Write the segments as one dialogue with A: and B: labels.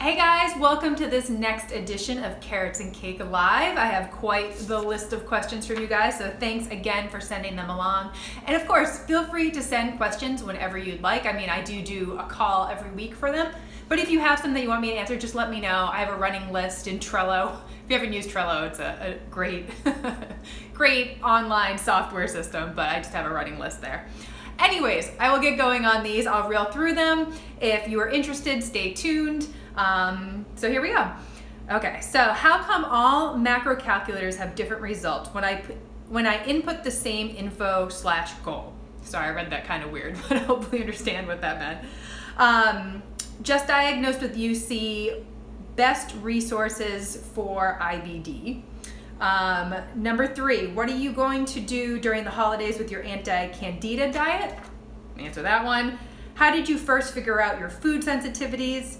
A: Hey guys, welcome to this next edition of Carrots and Cake Live. I have quite the list of questions from you guys, so thanks again for sending them along. And of course, feel free to send questions whenever you'd like. I mean, I do a call every week for them, but if you have some that you want me to answer, just let me know. I have a running list in Trello. If you haven't used Trello, it's a great, great online software system, but I just have a running list there. Anyways, I will get going on these. I'll reel through them. If you are interested, stay tuned. So here we go. Okay, so how come all macro calculators have different results when I input the same info/goal? Sorry, I read that kind of weird, but hopefully you understand what that meant. Just diagnosed with UC, best resources for IBD. Number 3, what are you going to do during the holidays with your anti-candida diet? Answer that one. How did you first figure out your food sensitivities?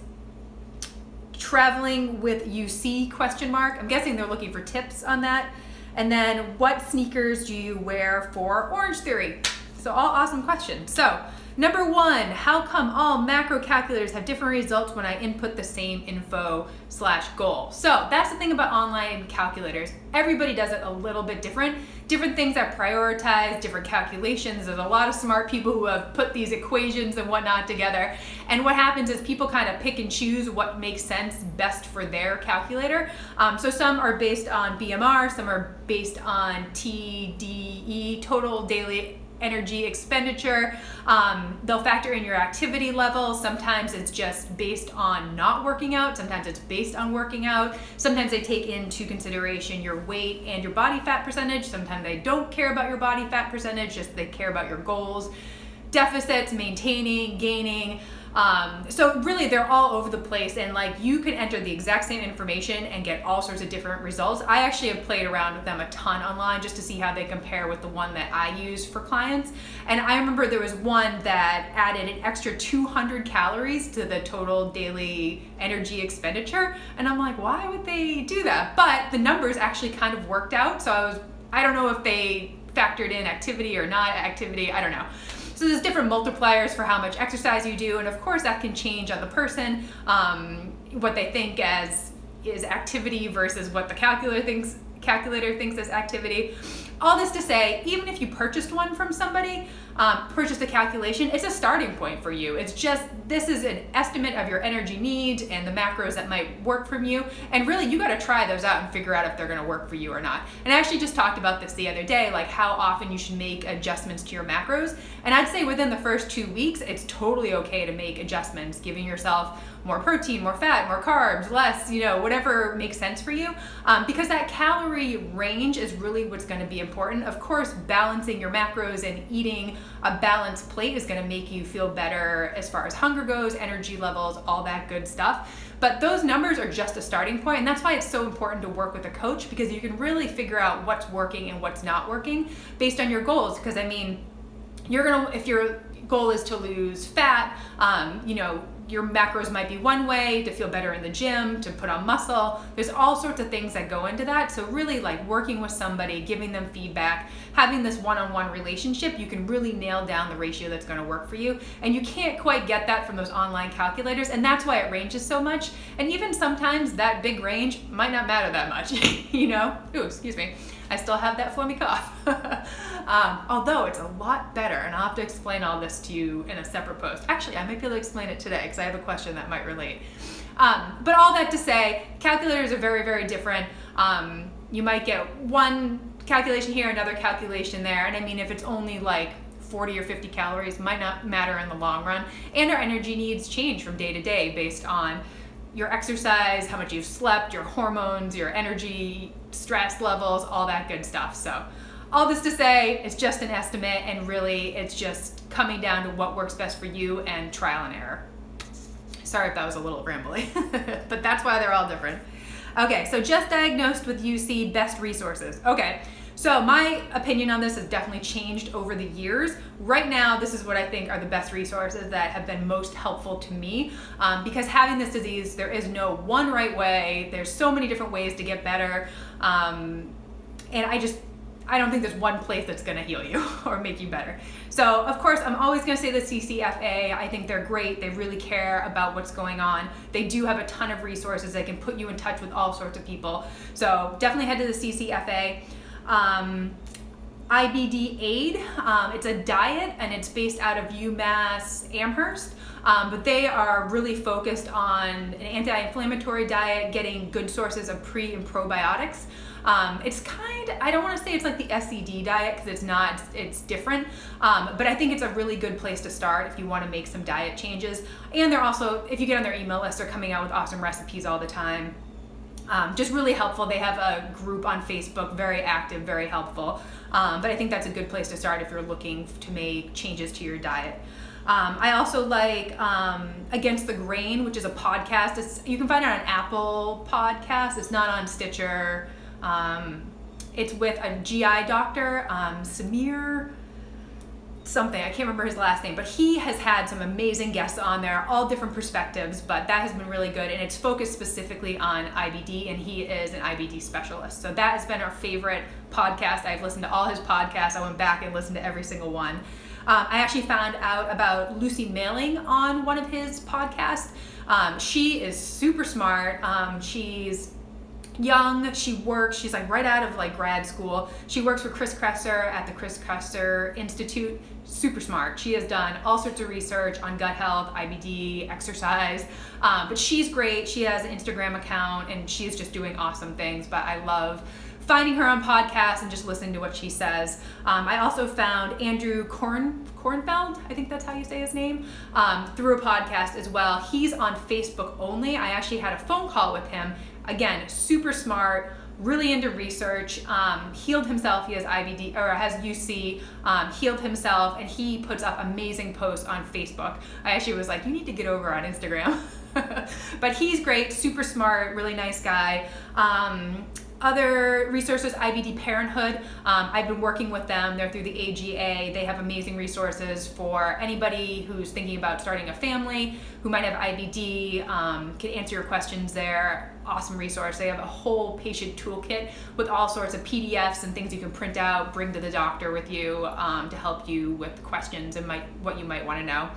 A: Traveling with UC ? I'm guessing they're looking for tips on that. And then what sneakers do you wear for Orangetheory? So all awesome questions. So number 1, how come all macro calculators have different results when I input the same info/goal? So that's the thing about online calculators. Everybody does it a little bit different. Different things are prioritized, different calculations. There's a lot of smart people who have put these equations and whatnot together. And what happens is people kind of pick and choose what makes sense best for their calculator. So some are based on BMR, some are based on TDE, total daily energy expenditure. They'll factor in your activity level. Sometimes it's just based on not working out. Sometimes it's based on working out. Sometimes they take into consideration your weight and your body fat percentage. Sometimes they don't care about your body fat percentage, just they care about your goals, deficits, maintaining, gaining. So really they're all over the place, and like you can enter the exact same information and get all sorts of different results. I actually have played around with them a ton online just to see how they compare with the one that I use for clients. And I remember there was one that added an extra 200 calories to the total daily energy expenditure. And I'm like, why would they do that? But the numbers actually kind of worked out. So I don't know if they factored in activity or not activity, I don't know. So there's different multipliers for how much exercise you do, and of course that can change on the person, what they think as is activity versus what the calculator thinks as activity. All this to say, even if you purchased one from somebody, purchased a calculation, it's a starting point for you. It's just, this is an estimate of your energy needs and the macros that might work for you. And really, you gotta try those out and figure out if they're gonna work for you or not. And I actually just talked about this the other day, like how often you should make adjustments to your macros. And I'd say within the first 2 weeks, it's totally okay to make adjustments, giving yourself more protein, more fat, more carbs, less, whatever makes sense for you. Because that calorie range is really what's gonna be important. Of course, balancing your macros and eating a balanced plate is gonna make you feel better as far as hunger goes, energy levels, all that good stuff. But those numbers are just a starting point, and that's why it's so important to work with a coach, because you can really figure out what's working and what's not working based on your goals. Because I mean, if your goal is to lose fat, your macros might be one way, to feel better in the gym, to put on muscle. There's all sorts of things that go into that. So really like working with somebody, giving them feedback, having this one-on-one relationship, you can really nail down the ratio that's gonna work for you. And you can't quite get that from those online calculators, and that's why it ranges so much. And even sometimes that big range might not matter that much, Ooh, excuse me. I still have that phlegmy cough. Although it's a lot better, and I'll have to explain all this to you in a separate post. Actually, I might be able to explain it today because I have a question that might relate. But all that to say, calculators are very, very different. You might get one calculation here, another calculation there, and I mean, if it's only like 40 or 50 calories, might not matter in the long run. And our energy needs change from day to day based on your exercise, how much you've slept, your hormones, your energy, stress levels, all that good stuff. So all this to say, it's just an estimate, and really it's just coming down to what works best for you and trial and error. Sorry if that was a little rambly, but that's why they're all different. Okay, so just diagnosed with UC, best resources. Okay, so my opinion on this has definitely changed over the years. Right now, this is what I think are the best resources that have been most helpful to me, because having this disease, there is no one right way. There's so many different ways to get better. And I just I don't think there's one place that's going to heal you or make you better. So, of course, I'm always going to say the CCFA. I think they're great. They really care about what's going on. They do have a ton of resources. They can put you in touch with all sorts of people. So, definitely head to the CCFA. IBD Aid, it's a diet and it's based out of UMass Amherst, but they are really focused on an anti-inflammatory diet, getting good sources of pre and probiotics. It's I don't want to say it's like the SCD diet because it's not, it's different, but I think it's a really good place to start if you want to make some diet changes. And they're also, if you get on their email list, they're coming out with awesome recipes all the time. Just really helpful. They have a group on Facebook, very active, very helpful. But I think that's a good place to start if you're looking to make changes to your diet. I also like Against the Grain, which is a podcast. You can find it on Apple Podcasts. It's not on Stitcher. It's with a GI doctor, Samir something, I can't remember his last name, but he has had some amazing guests on there, all different perspectives, but that has been really good, and it's focused specifically on IBD, and he is an IBD specialist. So that has been our favorite podcast. I've listened to all his podcasts. I went back and listened to every single one. I actually found out about Lucy Mailing on one of his podcasts. She is super smart. She's young, she's like right out of like grad school. She works for Chris Kresser at the Chris Kresser Institute. Super smart. She has done all sorts of research on gut health, IBD, exercise, but she's great. She has an Instagram account and she's just doing awesome things, but I love finding her on podcasts and just listening to what she says. I also found Andrew Kornfeld, I think that's how you say his name, through a podcast as well. He's on Facebook only. I actually had a phone call with him. Again, super smart, really into research, healed himself. He has IBD or has UC, healed himself, and he puts up amazing posts on Facebook. I actually was like, you need to get over on Instagram. But he's great, super smart, really nice guy. Other resources, IBD Parenthood. I've been working with them. They're through the AGA. They have amazing resources for anybody who's thinking about starting a family, who might have IBD, can answer your questions there. Awesome resource. They have a whole patient toolkit with all sorts of PDFs and things you can print out, bring to the doctor with you to help you with questions and what you might want to know.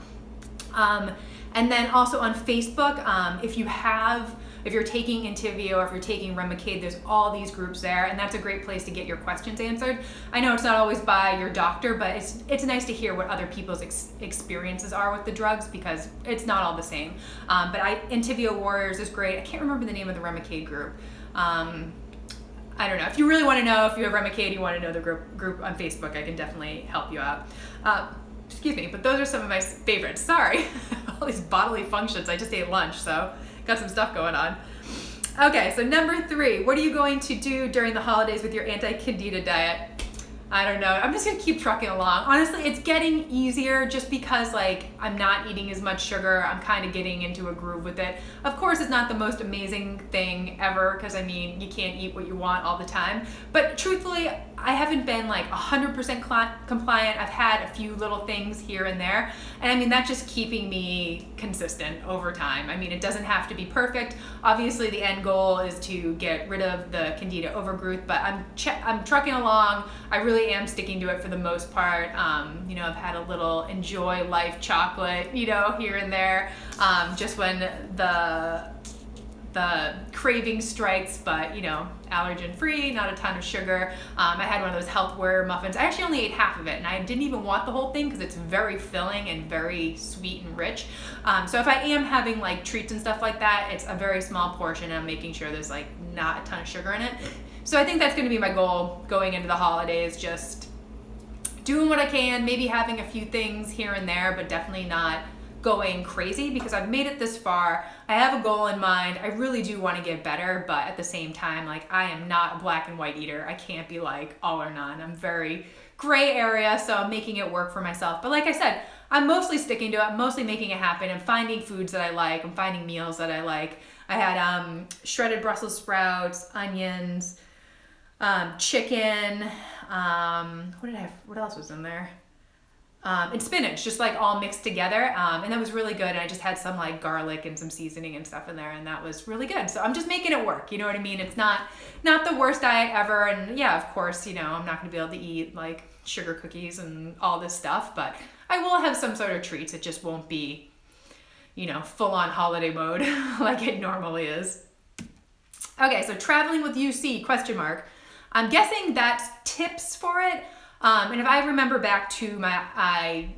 A: And then also on Facebook, if you're taking Entyvio or if you're taking Remicade, there's all these groups there, and that's a great place to get your questions answered. I know it's not always by your doctor, but it's nice to hear what other people's experiences are with the drugs, because it's not all the same. But Entyvio Warriors is great. I can't remember the name of the Remicade group. I don't know. If you really want to know, if you have Remicade, you want to know the group on Facebook, I can definitely help you out. Excuse me, but those are some of my favorites. Sorry, all these bodily functions. I just ate lunch, so got some stuff going on. Okay, so number 3, what are you going to do during the holidays with your anti-candida diet? I don't know. I'm just gonna keep trucking along. Honestly, it's getting easier just because like I'm not eating as much sugar. I'm kind of getting into a groove with it. Of course, it's not the most amazing thing ever, because I mean, you can't eat what you want all the time. But truthfully, I haven't been like 100% compliant. I've had a few little things here and there. And I mean, that's just keeping me consistent over time. I mean, it doesn't have to be perfect. Obviously, the end goal is to get rid of the candida overgrowth, but I'm trucking along. I really am sticking to it for the most part. I've had a little enjoy life chocolate, here and there, just when the craving strikes, but allergen free, not a ton of sugar. I had one of those health warrior muffins. I actually only ate half of it, and I didn't even want the whole thing because it's very filling and very sweet and rich. So if I am having like treats and stuff like that, it's a very small portion, and I'm making sure there's like not a ton of sugar in it. So I think that's going to be my goal going into the holidays, just doing what I can, maybe having a few things here and there, but definitely not going crazy, because I've made it this far. I have a goal in mind. I really do want to get better, but at the same time, like, I am not a black and white eater. I can't be like all or none. I'm very gray area, so I'm making it work for myself. But like I said, I'm mostly sticking to it. I'm mostly making it happen. I'm finding foods that I like. I'm finding meals that I like. I had shredded Brussels sprouts, onions, chicken. What else was in there? and spinach, just like all mixed together. And that was really good. And I just had some like garlic and some seasoning and stuff in there, and that was really good. So I'm just making it work. You know what I mean? It's not the worst diet ever. And yeah, of course, I'm not going to be able to eat like sugar cookies and all this stuff, but I will have some sort of treats. It just won't be, full on holiday mode like it normally is. Okay, so traveling with UC, ? I'm guessing that's tips for it. And if I remember back to my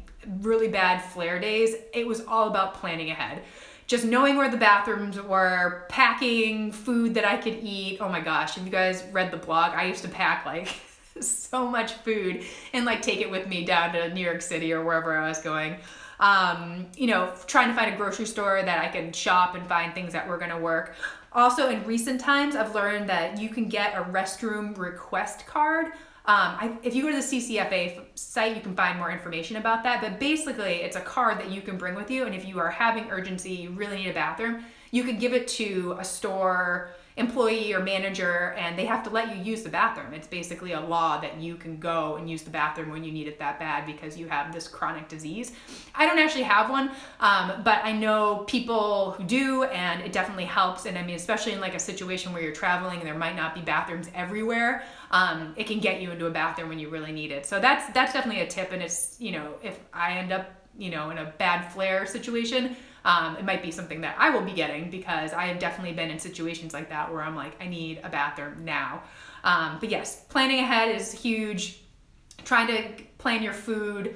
A: really bad flare days, it was all about planning ahead. Just knowing where the bathrooms were, packing food that I could eat. Oh my gosh, if you guys read the blog, I used to pack like so much food and like take it with me down to New York City or wherever I was going. Trying to find a grocery store that I can shop and find things that were gonna work. Also, in recent times, I've learned that you can get a restroom request card. If you go to the CCFA site, you can find more information about that. But basically, it's a card that you can bring with you. And if you are having urgency, you really need a bathroom, you could give it to a store employee or manager, and they have to let you use the bathroom. It's basically a law that you can go and use the bathroom when you need it that bad because you have this chronic disease. I don't actually have one, but I know people who do, and it definitely helps. And I mean, especially in like a situation where you're traveling and there might not be bathrooms everywhere, it can get you into a bathroom when you really need it. So that's definitely a tip. And it's, if I end up, in a bad flare situation, it might be something that I will be getting because I have definitely been in situations like that where I'm like, I need a bathroom now. But yes, planning ahead is huge. Trying to plan your food,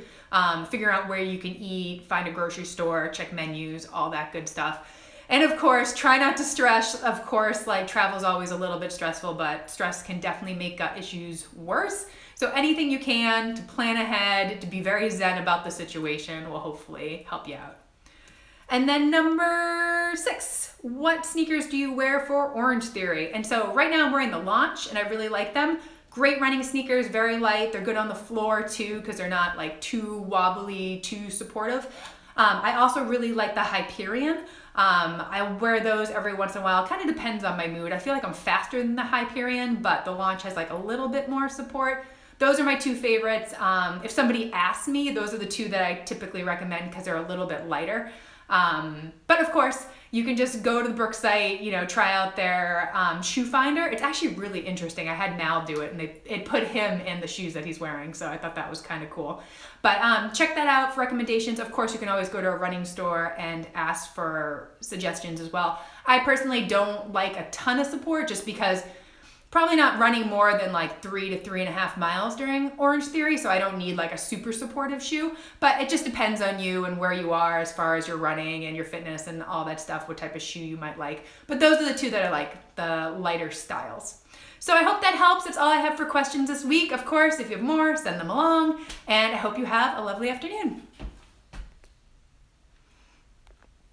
A: figure out where you can eat, find a grocery store, check menus, all that good stuff. And of course, try not to stress. Of course, like travel is always a little bit stressful, but stress can definitely make gut issues worse. So anything you can to plan ahead, to be very zen about the situation will hopefully help you out. And then number 6, what sneakers do you wear for Orangetheory? And so right now I'm wearing the Launch and I really like them. Great running sneakers, very light. They're good on the floor too because they're not like too wobbly, too supportive. I also really like the Hyperion. I wear those every once in a while. It kind of depends on my mood. I feel like I'm faster than the Hyperion, but the Launch has like a little bit more support. Those are my 2 favorites. If somebody asks me, those are the 2 that I typically recommend because they're a little bit lighter. But of course, you can just go to the Brooks site, try out their shoe finder. It's actually really interesting. I had Mal do it and it put him in the shoes that he's wearing. So I thought that was kind of cool. But check that out for recommendations. Of course, you can always go to a running store and ask for suggestions as well. I personally don't like a ton of support just because probably not running more than like 3 to 3.5 miles during Orangetheory, so I don't need like a super supportive shoe, but it just depends on you and where you are as far as your running and your fitness and all that stuff, what type of shoe you might like. But those are the 2 that I like, the lighter styles. So I hope that helps. That's all I have for questions this week. Of course, if you have more, send them along, and I hope you have a lovely afternoon.